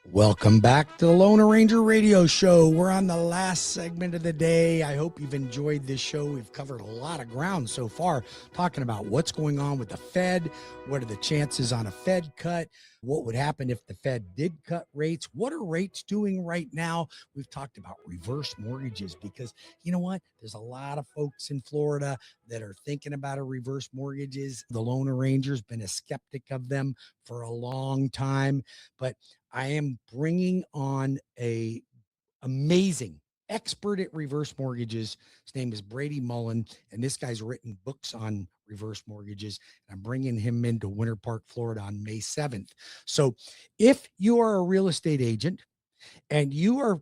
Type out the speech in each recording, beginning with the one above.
Welcome back to the Lone Ranger Radio Show. We're on the last segment of the day. I hope you've enjoyed this show. We've covered a lot of ground so far, talking about what's going on with the Fed. What are the chances on a Fed cut? What would happen if the Fed did cut rates? What are rates doing right now? We've talked about reverse mortgages because you know what? There's a lot of folks in Florida that are thinking about a reverse mortgages. The Lone Ranger's been a skeptic of them for a long time, but I am bringing on a amazing expert at reverse mortgages. His name is Brady Mullen, and this guy's written books on reverse mortgages. And I'm bringing him into Winter Park, Florida on May 7th. So if you are a real estate agent and you are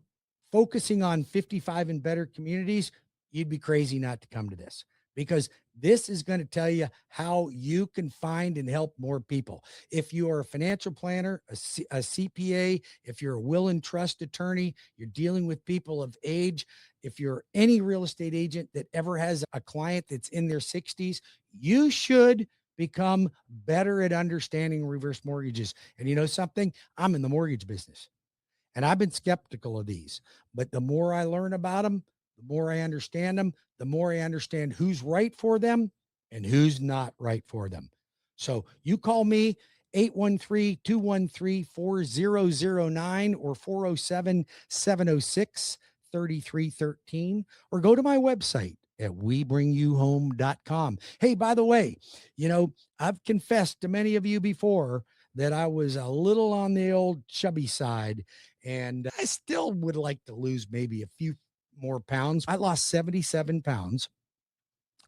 focusing on 55 and better communities, you'd be crazy not to come to this, because this is going to tell you how you can find and help more people. If you are a financial planner, a CPA, if you're a will and trust attorney, you're dealing with people of age, if you're any real estate agent that ever has a client that's in their 60s, you should become better at understanding reverse mortgages. And you know something? I'm in the mortgage business. And I've been skeptical of these, but the more I learn about them, the more I understand them, the more I understand who's right for them and who's not right for them. So you call me 813-213-4009 or 407-706-3313, or go to my website at webringyouhome.com. Hey, by the way, you know, I've confessed to many of you before that I was a little on the old chubby side, and I still would like to lose maybe a few more pounds. I lost 77 pounds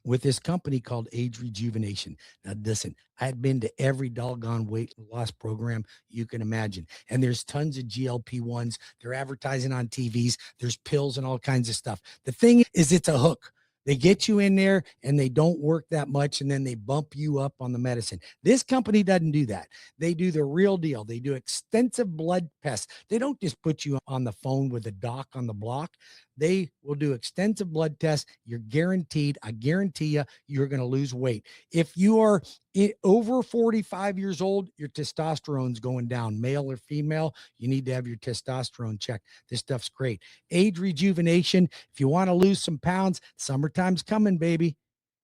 with this company called Age Rejuvenation. Now, listen, I had been to every doggone weight loss program you can imagine. And there's tons of GLP-1s. They're advertising on TVs. There's pills and all kinds of stuff. The thing is, it's a hook. They get you in there and they don't work that much, and then they bump you up on the medicine. This company doesn't do that. They do the real deal. They do extensive blood tests. They don't just put you on the phone with a doc on the block. They will do extensive blood tests. You're guaranteed, I guarantee you, you're going to lose weight. If you are over 45 years old, your testosterone's going down, male or female. You need to have your testosterone checked. This stuff's great. Age Rejuvenation. If you want to lose some pounds, summertime's coming, baby.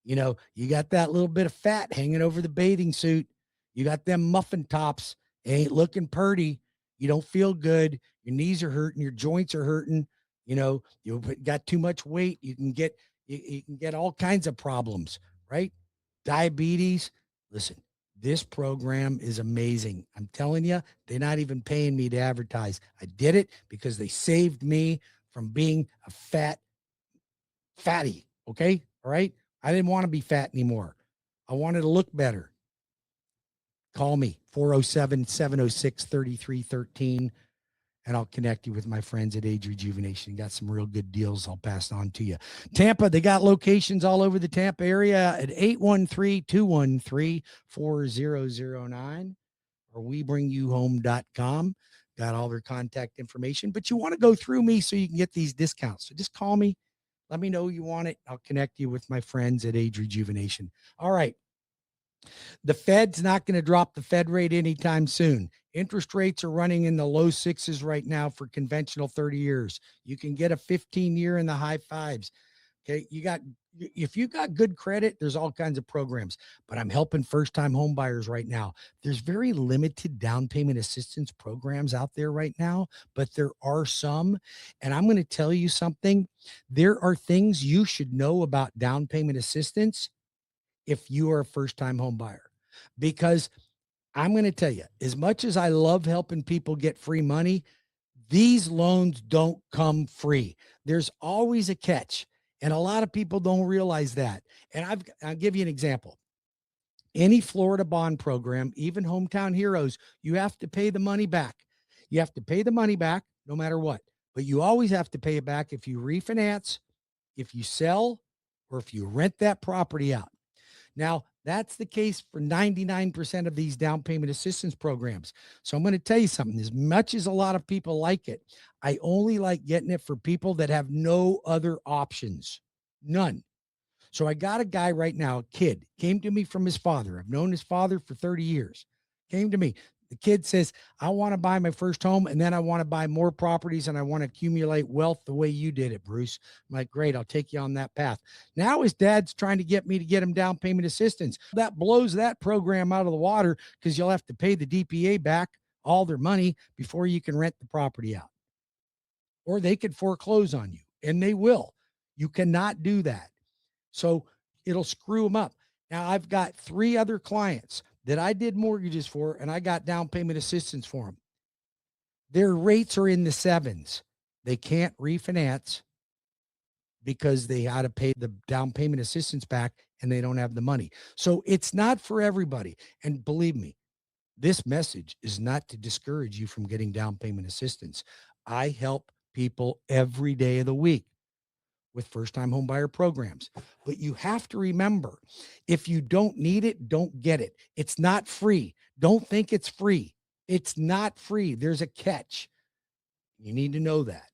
You know, you got that little bit of fat hanging over the bathing suit. You got them muffin tops. Ain't looking purty. You don't feel good. Your knees are hurting. Your joints are hurting. You know, you got too much weight. You can get all kinds of problems, right? Diabetes. Listen, this program is amazing. I'm telling you, they're not even paying me to advertise. I did it because they saved me from being a fatty. Okay. All right. I didn't want to be fat anymore. I wanted to look better. Call me 407-706-3313, and I'll connect you with my friends at Age Rejuvenation. Got some real good deals I'll pass on to you. Tampa, they got locations all over the Tampa area at 813-213-4009 or webringyouhome.com. Got all their contact information, but you want to go through me so you can get these discounts. So just call me. Let me know you want it. I'll connect you with my friends at Age Rejuvenation. All right. The Fed's not going to drop the Fed rate anytime soon. Interest rates are running in the low sixes right now for conventional 30 years. You can get a 15-year in the high fives. Okay. If you got good credit, there's all kinds of programs, but I'm helping first-time home buyers right now. There's very limited down payment assistance programs out there right now, but there are some. And I'm going to tell you something. There are things you should know about down payment assistance if you are a first-time home buyer, because I'm going to tell you, as much as I love helping people get free money, these loans don't come free. There's always a catch. And a lot of people don't realize that. And I'll give you an example. Any Florida bond program, even Hometown Heroes, you have to pay the money back. You have to pay the money back no matter what. But you always have to pay it back if you refinance, if you sell, or if you rent that property out. Now, that's the case for 99% of these down payment assistance programs. So I'm going to tell you something. As much as a lot of people like it, I only like getting it for people that have no other options. None. So I got a guy right now, a kid, came to me from his father. I've known his father for 30 years. Came to me. The kid says, I want to buy my first home and then I want to buy more properties and I want to accumulate wealth the way you did it, Bruce. I'm like, great, I'll take you on that path. Now his dad's trying to get me to get him down payment assistance. That blows that program out of the water because you'll have to pay the DPA back all their money before you can rent the property out. Or they could foreclose on you, and they will. You cannot do that. So it'll screw them up. Now, I've got 3 other clients that I did mortgages for, and I got down payment assistance for them. Their rates are in the 7s. They can't refinance because they had to pay the down payment assistance back and they don't have the money. So it's not for everybody. And believe me, this message is not to discourage you from getting down payment assistance. I help people every day of the week with first-time home buyer programs. But you have to remember, if you don't need it, don't get it. It's not free. Don't think it's free. It's not free. There's a catch. You need to know that.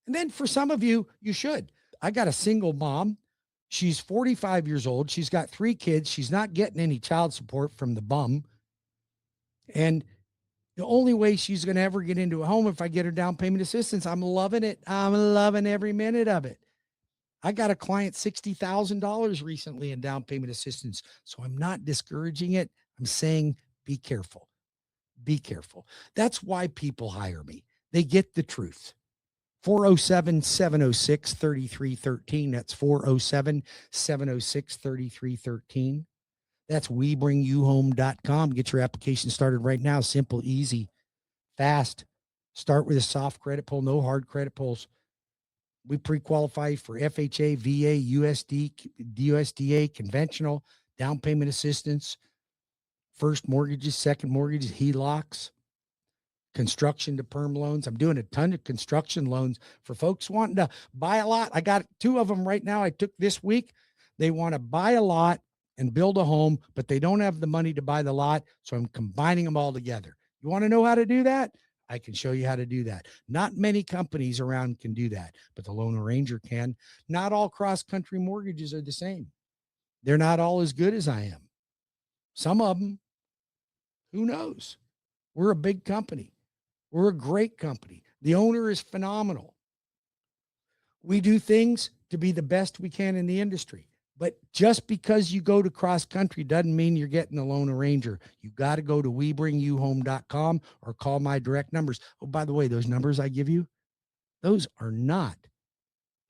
And then for some of you, you should. I got a single mom. She's 45 years old. She's got 3 kids. She's not getting any child support from the bum. And the only way she's going to ever get into a home if I get her down payment assistance. I'm loving it. I'm loving every minute of it. I got a client $60,000 recently in down payment assistance. So I'm not discouraging it. I'm saying be careful. Be careful. That's why people hire me. They get the truth. 407-706-3313. That's 407-706-3313. That's WeBringYouHome.com. Get your application started right now. Simple, easy, fast. Start with a soft credit pull, no hard credit pulls. We pre-qualify for FHA, VA, USDA, conventional, down payment assistance, first mortgages, second mortgages, HELOCs, construction to perm loans. I'm doing a ton of construction loans for folks wanting to buy a lot. I got 2 of them right now I took this week. They want to buy a lot and build a home, but they don't have the money to buy the lot. So I'm combining them all together. You want to know how to do that? I can show you how to do that. Not many companies around can do that, but the Lone Ranger can. Not all cross-country mortgages are the same. They're not all as good as I am. Some of them, who knows? We're a big company. We're a great company. The owner is phenomenal. We do things to be the best we can in the industry. But just because you go to cross country doesn't mean you're getting a Lone Ranger. You got to go to WeBringYouHome.com or call my direct numbers. Oh, by the way, those numbers I give you, those are not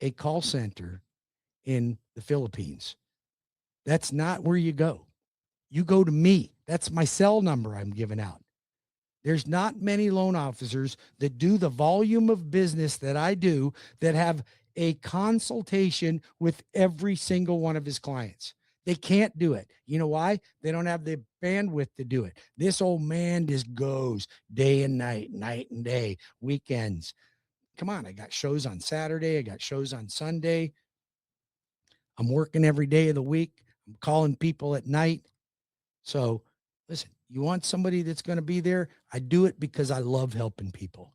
a call center in the Philippines. That's not where you go. You go to me. That's my cell number I'm giving out. There's not many loan officers that do the volume of business that I do that have a consultation with every single one of his clients. They can't do it. You know why? They don't have the bandwidth to do it. This old man just goes day and night, night and day, weekends. Come on, I got shows on Saturday. I got shows on Sunday. I'm working every day of the week. I'm calling people at night. So listen, you want somebody that's going to be there? I do it because I love helping people.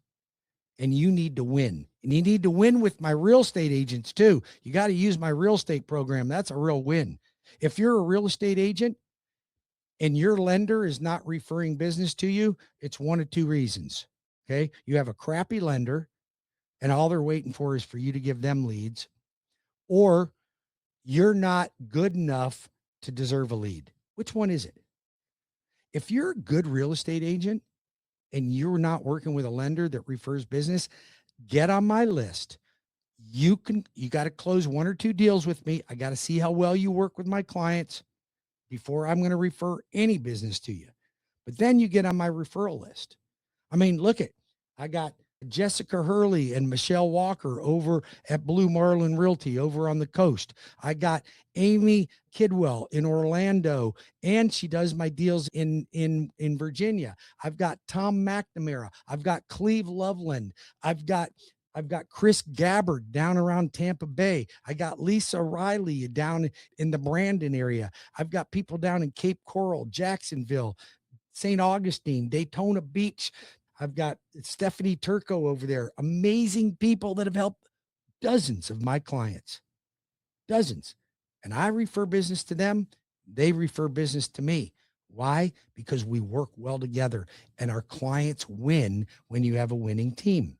And you need to win. And you need to win with my real estate agents too. You got to use my real estate program. That's a real win. If you're a real estate agent and your lender is not referring business to you, it's one of 2 reasons. Okay. You have a crappy lender and all they're waiting for is for you to give them leads, or you're not good enough to deserve a lead. Which one is it? If you're a good real estate agent and you're not working with a lender that refers business, get on my list. You got to close 1 or 2 deals with me. I got to see how well you work with my clients before I'm going to refer any business to you. But then you get on my referral list. I mean, look at, I got Jessica Hurley and Michelle Walker over at Blue Marlin Realty over on the coast. I got Amy Kidwell in Orlando, and she does my deals in Virginia. I've got Tom McNamara. I've got Cleve Loveland. I've got Chris Gabbard down around Tampa Bay. I got Lisa Riley down in the Brandon area. I've got people down in Cape Coral, Jacksonville, St. Augustine, Daytona Beach. I've got Stephanie Turco over there. Amazing people that have helped dozens of my clients. Dozens. And I refer business to them. They refer business to me. Why? Because we work well together and our clients win when you have a winning team.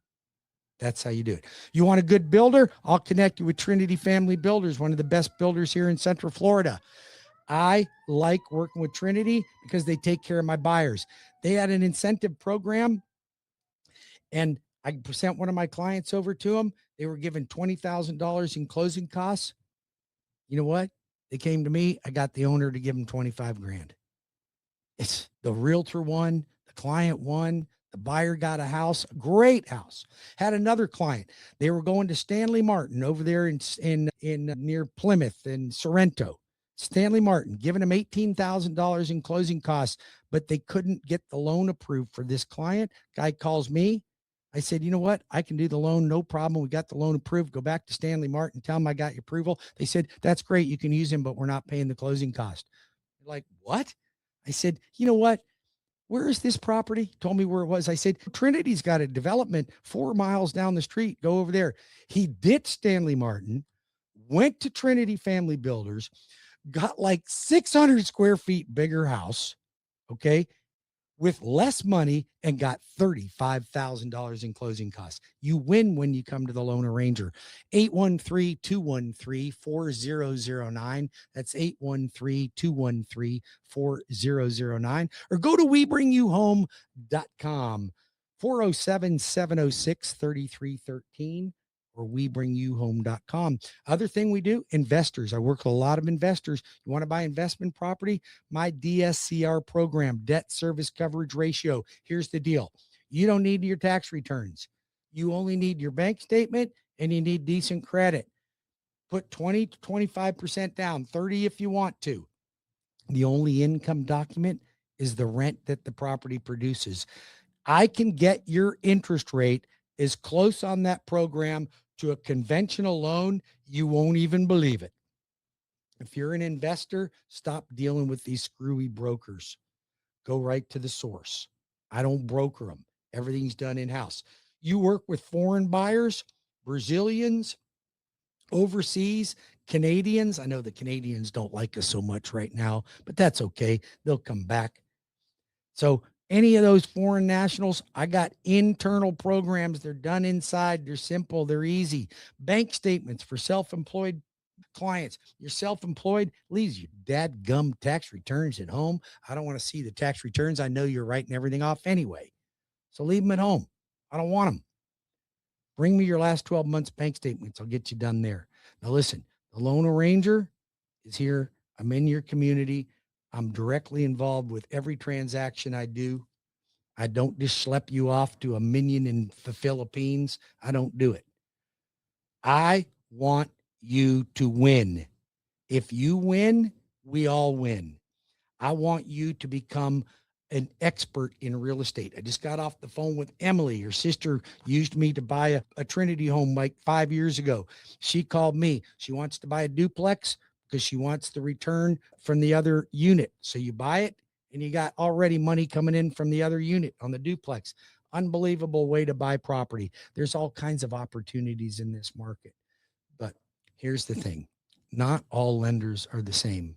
That's how you do it. You want a good builder? I'll connect you with Trinity Family Builders, one of the best builders here in Central Florida. I like working with Trinity because they take care of my buyers. They had an incentive program, and I sent one of my clients over to them. They were given $20,000 in closing costs. You know what? They came to me. I got the owner to give them 25 grand. It's the realtor won, the client won, the buyer got a house, great house. Had another client. They were going to Stanley Martin over there in near Plymouth and Sorrento. Stanley Martin giving them $18,000 in closing costs, but they couldn't get the loan approved for this client. Guy calls me. I said, you know what? I can do the loan, no problem. We got the loan approved. Go back to Stanley Martin, tell them I got your approval. They said, that's great. You can use him, but we're not paying the closing cost. They're like, what? I said, you know what? Where is this property? Told me where it was. I said, Trinity's got a development 4 miles down the street. Go over there. He ditched Stanley Martin, went to Trinity Family Builders, got like 600 square feet bigger house. Okay, with less money and got $35,000 in closing costs. You win when you come to the Loan Arranger. 813-213-4009. That's 813-213-4009. Or go to webringyouhome.com. 407-706-3313 or webringyouhome.com. Other thing we do, investors. I work with a lot of investors. You want to buy investment property? My DSCR program, debt service coverage ratio. Here's the deal. You don't need your tax returns. You only need your bank statement and you need decent credit. Put 20 to 25% down, 30 if you want to. The only income document is the rent that the property produces. I can get your interest rate as close on that program to a conventional loan, you won't even believe it. If you're an investor, stop dealing with these screwy brokers. Go right to the source. I don't broker them. Everything's done in-house. You work with foreign buyers, Brazilians, overseas, Canadians. I know the Canadians don't like us so much right now, but that's okay. They'll come back. So any of those foreign nationals, I got internal programs. They're done inside. They're simple. They're easy. Bank statements for self-employed clients. You're self-employed, leaves your dadgum tax returns at home. I don't want to see the tax returns. I know you're writing everything off anyway. So leave them at home. I don't want them. Bring me your last 12 months bank statements. I'll get you done there. Now listen, the Loan Arranger is here. I'm in your community. I'm directly involved with every transaction I do. I don't just schlep you off to a minion in the Philippines. I don't do it. I want you to win. If you win, we all win. I want you to become an expert in real estate. I just got off the phone with Emily. Her sister used me to buy a Trinity home like 5 years ago. She called me. She wants to buy a duplex because she wants the return from the other unit. So you buy it and you got already money coming in from the other unit on the duplex. Unbelievable way to buy property. There's all kinds of opportunities in this market. But here's the thing. Not all lenders are the same.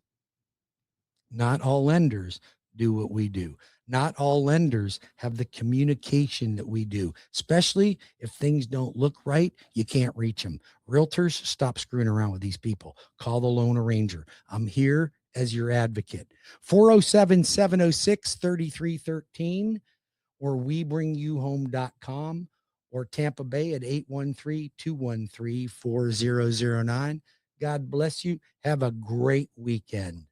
Not all lenders do what we do. Not all lenders have the communication that we do, especially if things don't look right, you can't reach them. Realtors, stop screwing around with these people. Call the Loan Arranger. I'm here as your advocate. 407-706-3313 or webringyouhome.com or Tampa Bay at 813-213-4009. God bless you. Have a great weekend.